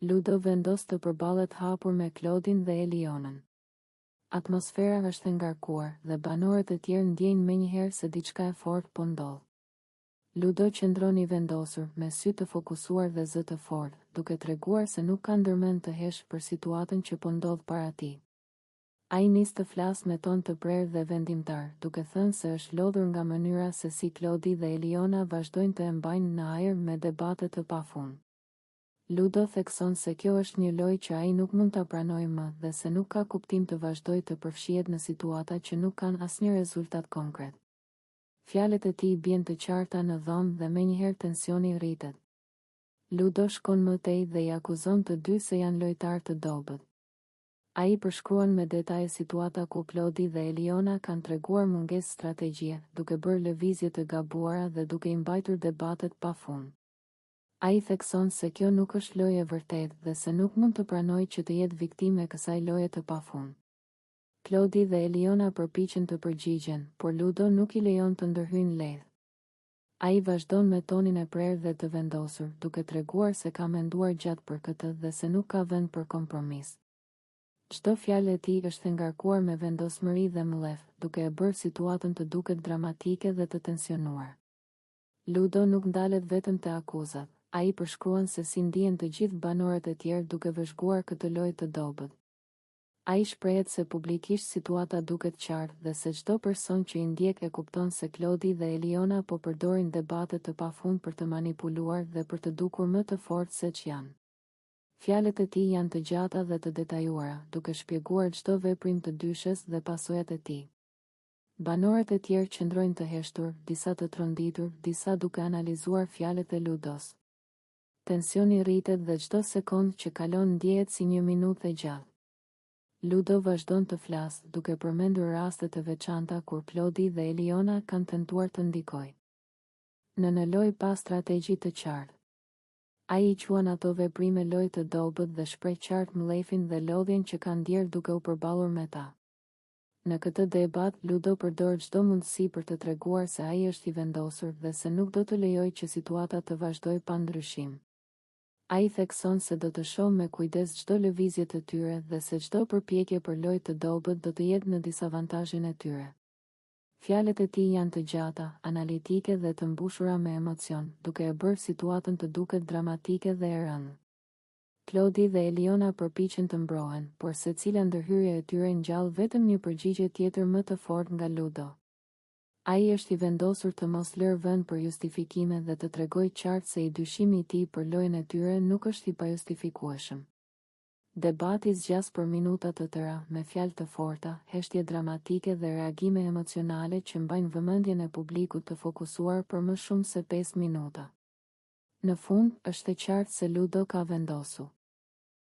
Ludo vendos të përballet hapur me Claudin dhe Elionën. Atmosfera është e ngarkuar dhe banorët e tjerë ndjejnë menjëherë se diçka e fortë po ndodh. Ludo qëndron i vendosur, me sy të fokusuar dhe zë të fortë, duke treguar se nuk ka ndërmend të hesh për situatën që po ndodh para tij. Ai nis të flasë me ton të prerë dhe vendimtar, duke thënë se është lodhur nga mënyra se si Claudi dhe Eliona vazhdojnë të e mbajnë në ajër me debate të pafund. Ludo thekson se kjo është një lojë që ai nuk mund ta pranojë më dhe se nuk ka kuptim të vazhdojë të përfshihet në situata që nuk kanë asnjë rezultat konkret. Fjalët e tij bien të qarta në dhomë dhe menjëherë tensioni rritet. Ludo shkon më tej dhe i akuzon të dy se janë lojtarë të dobët. Ai përshkruan me detaje situata ku Claudi dhe Eliona kanë treguar mungesë strategjie, duke bërë lëvizje të gabuara dhe duke i mbajtur debatet pafund. Ai thekson se kjo nuk është lojë e vërtetë dhe se nuk mund të pranojë që të jetë viktimë e kësaj loje të pafund. Claudi dhe Eliona përpiqen të përgjigjen, por Ludo nuk i lejon të ndërhyjnë lehtë. Ai vazhdon me tonin e prerë dhe të vendosur, duke treguar se ka menduar gjatë për këtë dhe se nuk ka vend për kompromis. Çdo fjalë e tij është e ngarkuar me vendosmëri dhe mbledh, duke e bërë situatën të duket dramatike dhe të tensionuar. Ludo nuk ndalet vetëm te akuzat. Ai përshkruan se si ndihen të gjithë banorët e tjerë duke vëzhguar këtë lojë të dobët. Ai shprehet se publikisht situata duket qartë dhe se çdo person që i ndjek e kupton se Claudi dhe Eliona po përdorin debate të pafund për të manipuluar dhe për të dukur më të fortë se ç'janë. Fjalët e tij janë të gjata dhe të detajuara, duke shpjeguar çdo veprim të dyshës dhe pasojat e tij. Banorët e tjerë qëndrojnë të heshtur, disa të tronditur, disa duke analizuar fjalët e Ludos. Tensioni rritet dhe çdo sekondë që kalon ndjehet si një minutë e gjatë. Ludo vazhdon të flasë, duke përmendur raste të veçanta kur Claudi dhe Eliona kanë tentuar të ndikojnë. Në lojë pa strategji të qartë. Ai i quan ato veprime lojë të dobët dhe shpreh qartë mllefin dhe lodhjen që kanë ndjerë duke u përballur me ta. Në këtë debat, Ludo përdor çdo mundësi për të treguar se ai është i vendosur dhe se nuk do të lejojë që situata të vazhdojë pa ndryshim. Ai thekson se do të shohë me kujdes çdo lëvizje të tyre dhe se çdo përpjekje për lojë të dobët do të jetë në disavantazhin e tyre. Fjalët e tij janë të gjata, analitike dhe të mbushura me emocion, duke e bërë situatën të duket dramatike dhe e rëndë. Claudi dhe Eliona përpiqen të mbrohen, por secila ndërhyrje e tyre ngjall vetëm një përgjigje tjetër më të fortë nga Ludo. Ai është i vendosur të mos lërë vend për justifikime dhe të tregojë qartë se i dyshimi i tij për lojën e tyre nuk është i pajustifikueshëm. Debati zgjas për minuta të tëra, me fjalë të forta, heshtje dramatike dhe reagime emocionale që mbajnë vëmendjen e publikut të fokusuar për më shumë se 5 minuta. Në fund, është e qartë se Ludo ka vendosur.